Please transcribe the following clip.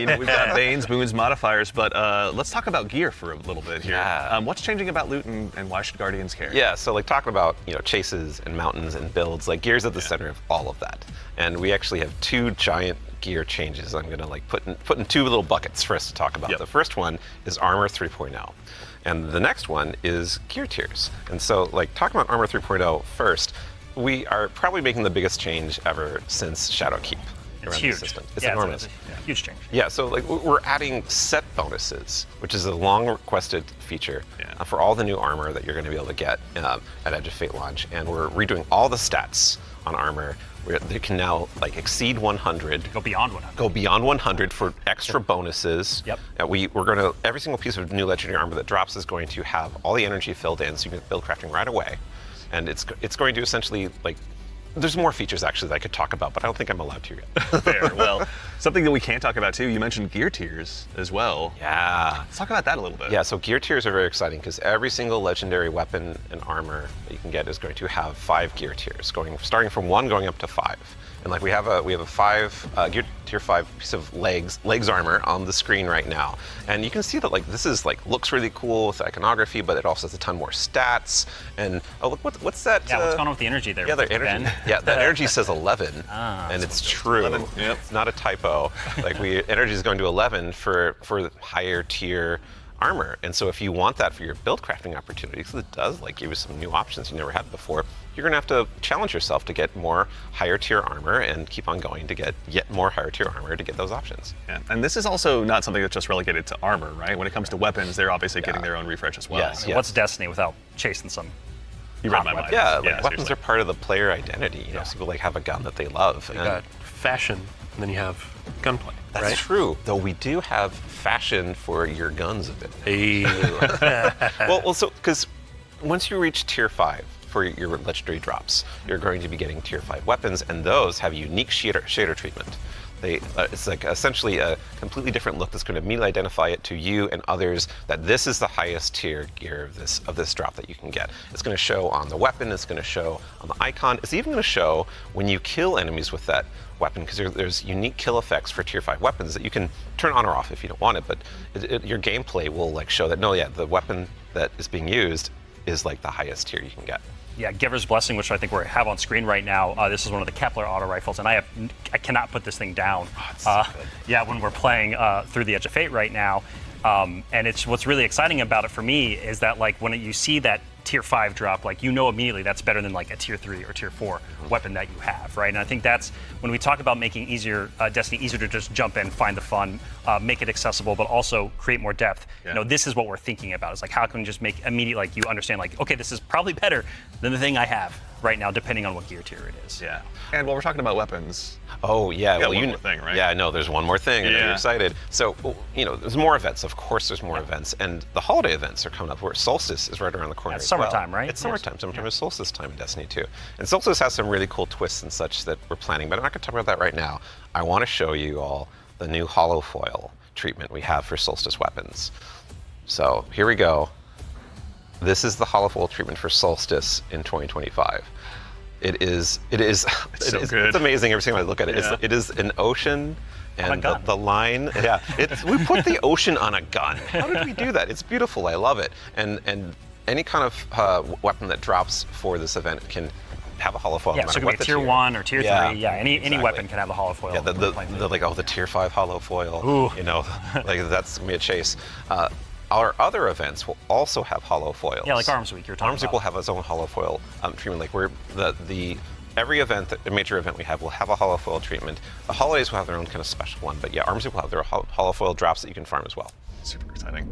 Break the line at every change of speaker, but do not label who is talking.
we've got Banes, Boons, modifiers, but let's talk about gear for a little bit here.
Yeah.
What's changing about loot and why should Guardians care?
Yeah, so like talking about chases and mountains and builds, like gear's at the center of all of that. And we actually have two giant gear changes I'm gonna like put in two little buckets for us to talk about. The first one is Armor 3.0. And the next one is gear tiers. And so like talking about Armor 3.0 first, we are probably making the biggest change ever since Shadowkeep.
It's huge.
System. It's enormous.
It's a huge change.
Yeah, so like we're adding set bonuses, which is a long requested feature for all the new armor that you're going to be able to get at Edge of Fate launch, and we're redoing all the stats on armor. They can now like exceed 100.
Go beyond 100.
Go beyond 100 for extra bonuses.
Yep.
We're going to every single piece of new legendary armor that drops is going to have all the energy filled in, so you can build crafting right away, and it's going to essentially like. There's more features actually that I could talk about, but I don't think I'm allowed to yet.
Fair. Well, something that we can't talk about too, you mentioned gear tiers as well.
Yeah.
Let's talk about that a little bit.
Yeah, so gear tiers are very exciting because every single legendary weapon and armor that you can get is going to have 5 gear tiers, starting from 1 going up to 5. And like we have a gear tier 5 piece of legs armor on the screen right now, and you can see that like this is like looks really cool with iconography, but it also has a ton more stats. And oh look, what's that?
Yeah, what's going on with the energy there?
Yeah, the energy.
Ben?
Yeah, that energy says 11, and it's true.
11, yep.
It's not a typo. Like energy is going to 11 for higher tier armor, and so if you want that for your build crafting opportunities, it does like give you some new options you never had before. You're gonna have to challenge yourself to get more higher tier armor and keep on going to get yet more higher tier armor to get those options.
Yeah, and this is also not something that's just relegated to armor, right? When it comes to weapons, they're obviously getting their own refresh as well.
Yes,
I mean, what's Destiny without chasing some?
You read my mind.
Yeah, like weapons
seriously.
are part of the player identity. You know, so people like have a gun that they love.
You got fashion, and then you have gunplay.
That's
right?
true, though we do have fashion for your guns a bit.
Hey.
well, so because once you reach tier 5 for your legendary drops, you're going to be getting tier 5 weapons, and those have unique shader treatment. It's like essentially a completely different look that's going to immediately identify it to you and others that this is the highest tier gear of this drop that you can get. It's going to show on the weapon, it's going to show on the icon, it's even going to show when you kill enemies with that weapon, because there's unique kill effects for tier 5 weapons that you can turn on or off if you don't want it, but your gameplay will like show that, no, yeah, the weapon that is being used is like the highest tier you can get.
Yeah, Giver's Blessing, which I think we have on screen right now. This is one of the Kepler auto rifles, and I cannot put this thing down.
Oh, it's so good.
Yeah, when we're playing through the Edge of Fate right now, and what's really exciting about it for me is that like when you see that tier 5 drop, like you know immediately that's better than like a tier 3 or tier 4 weapon that you have, right? And I think that's when we talk about making Destiny easier to just jump in, find the fun, make it accessible, but also create more depth.
Yeah.
You know, this is what we're thinking about. It's like how can we just make immediate, like you understand, like okay, this is probably better than the thing I have right now, depending on what gear tier it is.
Yeah. And while we're talking about weapons,
oh yeah,
well, one more thing, right?
Yeah, no, there's one more thing. I know
Yeah.
you're excited. So there's more events. Of course, there's more events, and the holiday events are coming up. Where Solstice is right around the corner.
It's
as
summertime,
well.
right?
It's summertime. Summertime is Solstice time in Destiny 2, and Solstice has some really cool twists and such that we're planning. But I'm not going to talk about that right now. I want to show you all the new Holofoil treatment we have for Solstice weapons. So here we go. This is the Holofoil treatment for Solstice in 2025. It is
so good.
it's amazing every time I look at it.
Yeah.
It is an ocean, and
gun.
the line, yeah. We put the ocean on a gun. How did we do that? It's beautiful. I love it. And any kind of weapon that drops for this event can have a holofoil.
Yeah, so it could be a tier 1 or tier 3. Yeah, any weapon can have a holofoil.
Yeah, the tier 5 holofoil.
Ooh.
You know, like that's gonna be a chase. Our other events will also have holofoils.
Yeah, like Arms Week you're talking
Arms Week will have its own holofoil treatment. Like every event, a major event we have, will have a holofoil treatment. The holidays will have their own kind of special one, but yeah, Arms Week will have their holofoil drops that you can farm as well.
Super exciting.